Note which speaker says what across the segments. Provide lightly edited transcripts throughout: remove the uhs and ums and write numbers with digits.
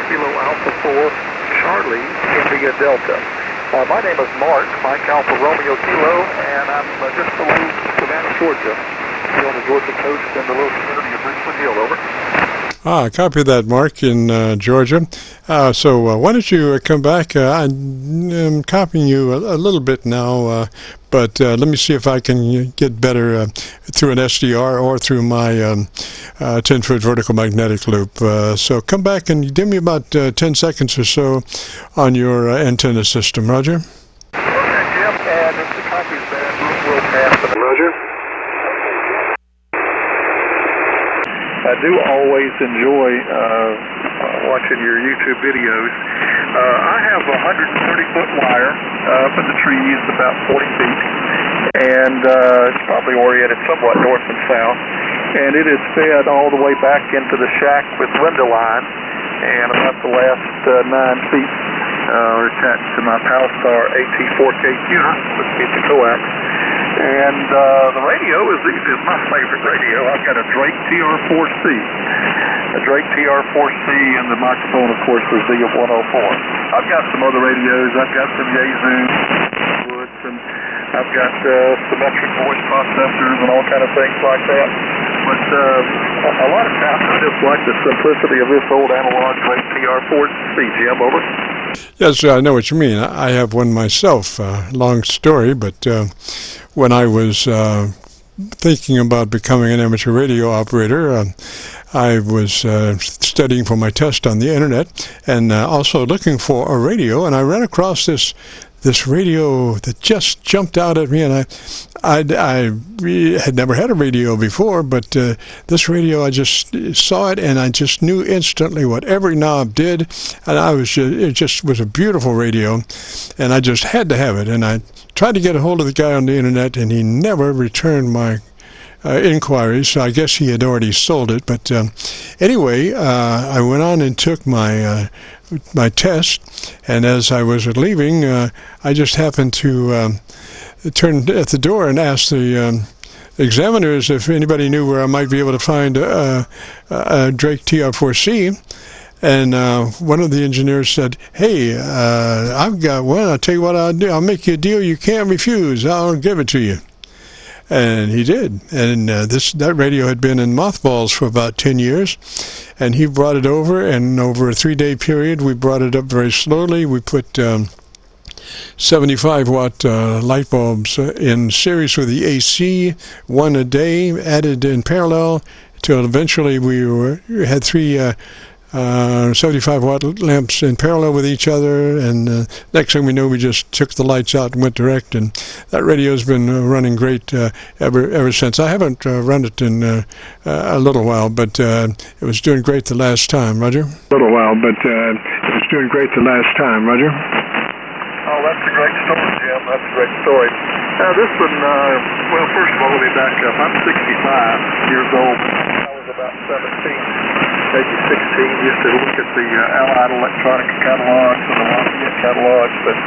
Speaker 1: Kilo Alpha 4, Charlie, India Delta. My name is Mark, Mike Alpha Romeo Kilo, and I'm just below Savannah, Georgia, here on the Georgia coast in the little community of Richmond Hill, over.
Speaker 2: Copy that, Mark, in Georgia. So why don't you come back? I'm copying you a little bit now, but let me see if I can get better through an SDR or through my 10-foot vertical magnetic loop. So come back and give me about 10 seconds or so on your antenna system. Roger?
Speaker 1: Okay, Jim, and if the copy's bad, we'll pass it. Roger. I do always enjoy watching your YouTube videos. I have a 130-foot wire up in the trees, about 40 feet, and it's probably oriented somewhat north and south, and it is fed all the way back into the shack with window line, and about the last 9 feet are attached to my PowerStar AT4K which is the coax. And the radio is my favorite radio. I've got a DRAKE-TR4C. A DRAKE-TR4C, and the microphone, of course, is the 104. I've got some other radios. I've got some Yaesu Woods, and I've got symmetric voice processors and all kind of things like that. But a lot of times I just like the simplicity of this old analog DRAKE-TR4C. Jim, over.
Speaker 2: Yes, I know what you mean. I have one myself. Long story, but when I was thinking about becoming an amateur radio operator, I was studying for my test on the internet and also looking for a radio, and I ran across this radio that just jumped out at me, and I had never had a radio before, but this radio, I just saw it, and I just knew instantly what every knob did, and it just was a beautiful radio, and I just had to have it. And I tried to get a hold of the guy on the internet, and he never returned my inquiries, so I guess he had already sold it. But anyway, I went on and took my test, and as I was leaving, I just happened to turn at the door and ask the examiners if anybody knew where I might be able to find a DRAKE-TR4C. And one of the engineers said, "Hey, I've got one. I'll tell you what I'll do. I'll make you a deal you can't refuse. I'll give it to you." And he did. And that radio had been in mothballs for about 10 years. And he brought it over, and over a 3-day period, we brought it up very slowly. We put 75-watt light bulbs in series with the AC, one a day, added in parallel, till eventually we had 3 75-watt lamps in parallel with each other, and next thing we knew, we just took the lights out and went direct, and that radio's been running great ever since. I haven't run it in a little while, but it was doing great the last time. Roger?
Speaker 1: Oh, that's a great story, Jim. That's a great story. This one, well, first of all, let me back up. I'm 65 years old. I was about 17. Maybe 16, used to look at the Allied Electronics catalogs and the Lafayette catalogs, but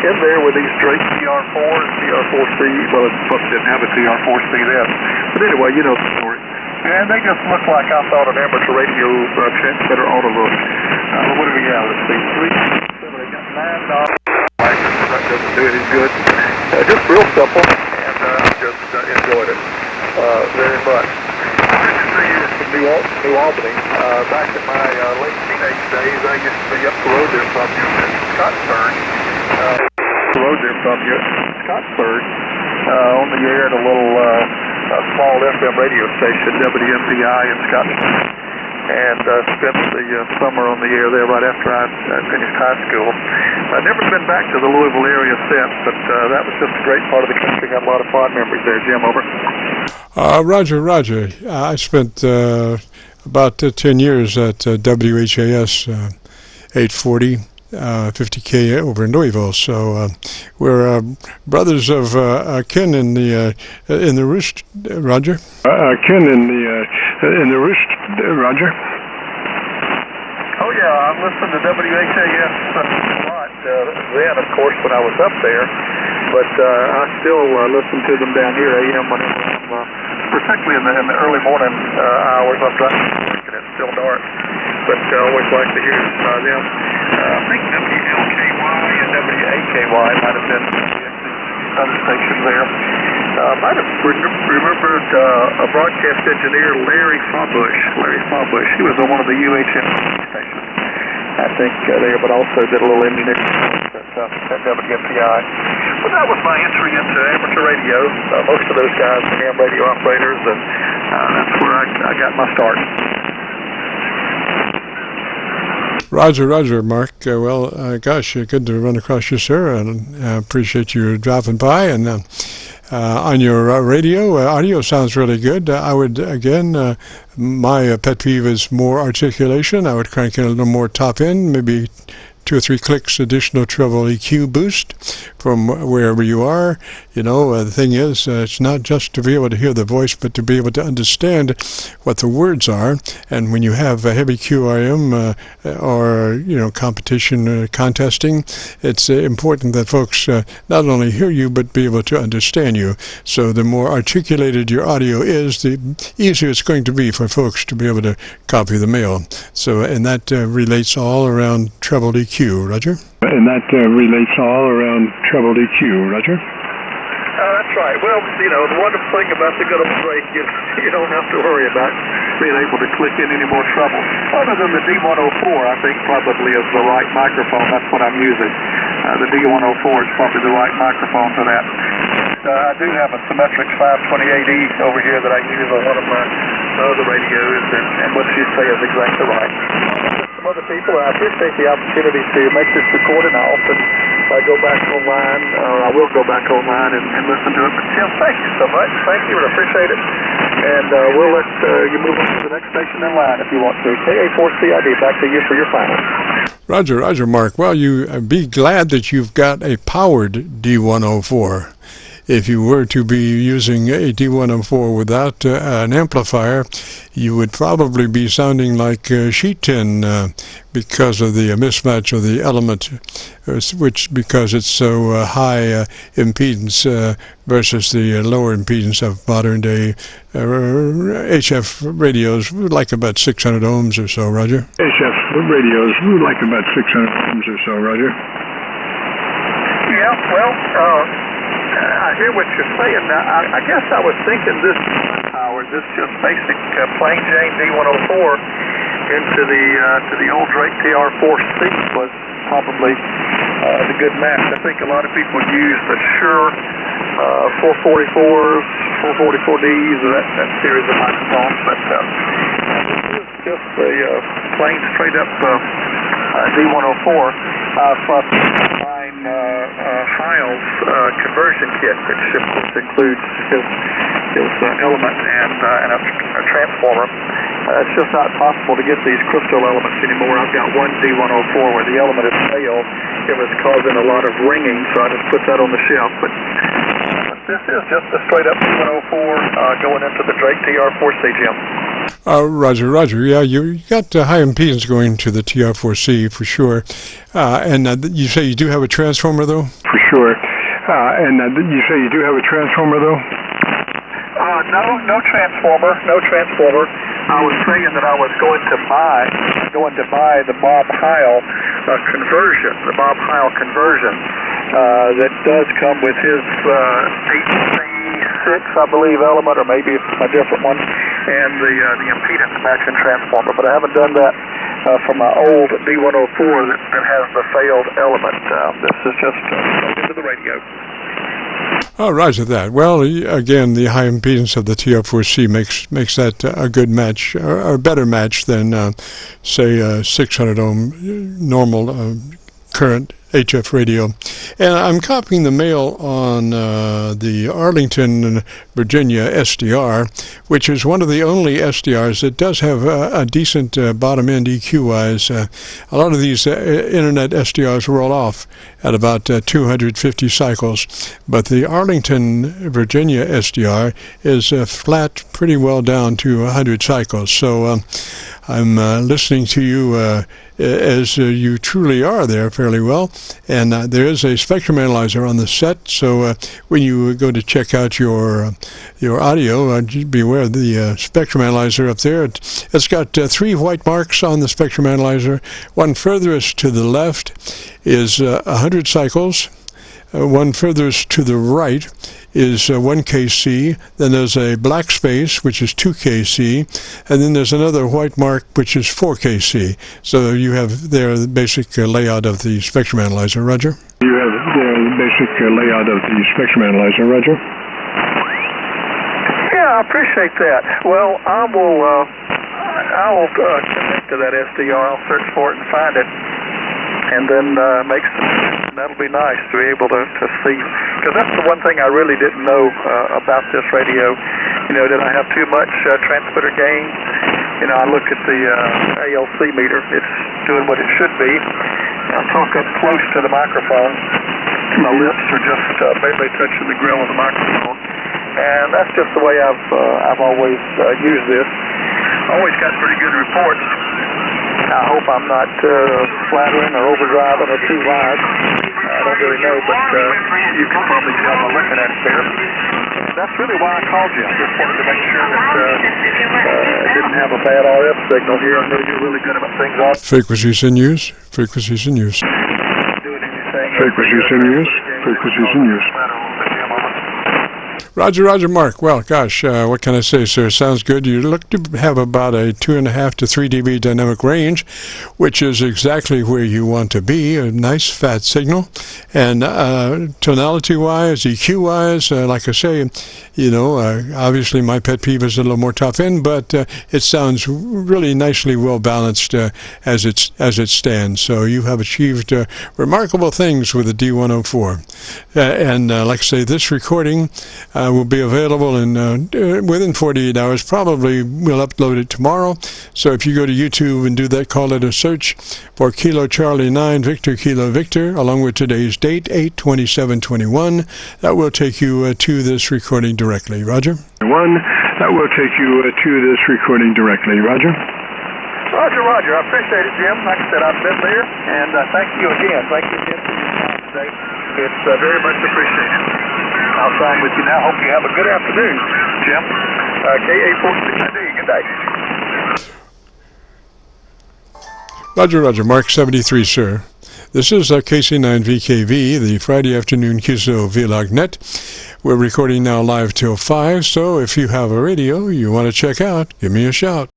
Speaker 1: in there were these DRAKE-TR4 and TR4C. Well, it didn't have a TR4C then, but anyway, you know the story. And they just looked like I thought an amateur radio transmitter ought to look. What do we have? Let's see, 3, 7, they got 9 knobs. That doesn't do any good. Just real simple, and I just enjoyed it very much. New Albany. Back in my late teenage days, I used to be up the road there from you in Scottsburg. On the air at a little small FM radio station, WMPI in Scottsburg. And spent the summer on the air there right after I finished high school. I've never been back to the Louisville area since, but that was just a great part of the country. Got a lot of fond memories there. Jim, over.
Speaker 2: Roger. I spent about 10 years at WHAS 840, 50K over in Louisville. So we're brothers of kin in the roost. Roger.
Speaker 1: Kin in the roost. Roger. Oh yeah, I listened to WHAS a lot then, of course, when I was up there. But I still listen to them down here, AM, particularly in the early morning hours. I'm driving and it's still dark. but always like to hear them. I think WLKY and WAKY might have been the other stations there. Might have remembered a broadcast engineer, Larry Fawbush. He was on one of the UHF stations, I think, there, but also did a little engineering at WFPI. But that was my entry into amateur radio. Most of those guys are ham radio operators, and that's where I got my start.
Speaker 2: Roger, Mark. Gosh, good to run across you, sir, and I appreciate you dropping by. And on your radio, audio sounds really good. I would, again, my pet peeve is more articulation. I would crank in a little more top end, maybe 2 or 3 clicks additional treble EQ boost from wherever you are. You know, the thing is, it's not just to be able to hear the voice, but to be able to understand what the words are. And when you have a heavy QRM or, you know, competition contesting, it's important that folks not only hear you, but be able to understand you. So the more articulated your audio is, the easier it's going to be for folks to be able to copy the mail. So, and that relates all around treble EQ, Roger?
Speaker 3: And that relates all around treble EQ, Roger?
Speaker 1: That's right. Well, you know, the wonderful thing about the good old Drake is you don't have to worry about being able to click in any more trouble. Other than the D104, I think probably is the right microphone. That's what I'm using. The D104 is probably the right microphone for that. I do have a Symmetrix 528E over here that I use on one of my other radios, and what you say is exactly right. Some other people, I appreciate the opportunity to make this recording. I often go back online, I will go back online and listen to it. But Tim, thank you so much. Thank you, and I appreciate it. And we'll let you move on to the next station in line if you want to. KA4CID, back to you for your final.
Speaker 2: Roger, Mark. Well, you be glad that you've got a powered D104. If you were to be using a D104 without an amplifier, you would probably be sounding like sheet tin because of the mismatch of the element, because it's so high impedance versus the lower impedance of modern day HF radios, like about 600 ohms or so, Roger?
Speaker 3: HF radios, like about 600 ohms or so, Roger?
Speaker 1: Yeah, well, I hear what you're saying. Now, I guess I was thinking this power, this just basic plain Jane D104 into the old DRAKE-TR4 seat was probably the good match. I think a lot of people use the Shure 444s, 444Ds, that series of microphones, but this is just a plain straight up D104 from Heil's conversion kit, which includes his element and a transformer. It's just not possible to get these crystal elements anymore. I've got one D104 where the element has failed. It was causing a lot of ringing, so I just put that on the shelf. But this is just a straight up D104 going into the DRAKE-TR4C, Jim.
Speaker 2: Roger. Yeah, you got high impedance going to the TR4C for sure. And you say you do have a transformer, though?
Speaker 3: For sure. And you say you do have a transformer, though?
Speaker 1: No transformer. I was saying that I was going to buy the Bob Heil conversion, that does come with his 8C6, I believe, element, or maybe it's a different one, and the impedance matching transformer. But I haven't done that for my old D104 that has the failed element. This is just into the radio.
Speaker 2: Oh, roger that. Well, again, the high impedance of the TR4C makes that a good match, or a better match than, say, a 600 ohm normal current HF radio. And I'm copying the mail on the Arlington, Virginia SDR, which is one of the only SDRs that does have a decent bottom end EQ-wise. A lot of these internet SDRs roll off at about 250 cycles, but the Arlington, Virginia SDR is flat pretty well down to 100 cycles. So I'm listening to you as you truly are there fairly well, and there is a spectrum analyzer on the set, so when you go to check out your audio, beware of the spectrum analyzer up there. It's got 3 white marks on the spectrum analyzer. One furthest to the left is 100 cycles. One furthest to the right is 1 kc. Then there's a black space, which is 2 kc. And then there's another white mark, which is 4 kc. So you have there the basic layout of the spectrum analyzer. Roger?
Speaker 3: You have there the basic layout of the spectrum analyzer. Roger?
Speaker 1: Yeah, I appreciate that. Well, I will connect to that SDR. I'll search for it and find it, and then make some. That'll be nice to be able to see, because that's the one thing I really didn't know about this radio. You know, did I have too much transmitter gain? You know, I look at the ALC meter. It's doing what it should be. I talk up close to the microphone. My lips are just barely touching the grill of the microphone, and that's just the way I've always used this. Always got pretty good reports. I hope I'm not flattering or overdriving or too loud. I don't really know, but you can probably tell by looking at it there. That's really why I called you. I just wanted to make sure that I didn't have a bad RF signal here. I know you're really good about things off.
Speaker 2: Frequencies in use. Frequencies in use.
Speaker 1: Doing anything.
Speaker 3: Frequencies in use. Frequencies in use.
Speaker 2: Roger, Mark. Well, gosh, what can I say, sir? Sounds good. You look to have about a 2.5 to 3 dB dynamic range, which is exactly where you want to be. A nice fat signal. And tonality-wise, EQ-wise, like I say, you know, obviously my pet peeve is a little more top end, but it sounds really nicely well balanced as it stands. So you have achieved remarkable things with the D104. And like I say, this recording will be available in within 48 hours. Probably we'll upload it tomorrow. So if you go to YouTube and do that, call it a search for Kilo Charlie 9 Victor Kilo Victor, along with today's date, 8/27/21, that will take you to this recording directly. Roger?
Speaker 3: That will take you to this recording directly. Roger?
Speaker 1: Roger. I appreciate it, Jim. Like I said, I've been there, and thank you again. Thank you again for your time today. It's very much appreciated. I'll sign with you now. Hope you have a good afternoon, Jim. KA4CID. Good day.
Speaker 2: Roger. Mark 73, sir. This is KC9VKV, the Friday afternoon Qso-Vlog net. We're recording now live till 5, so if you have a radio you want to check out, give me a shout.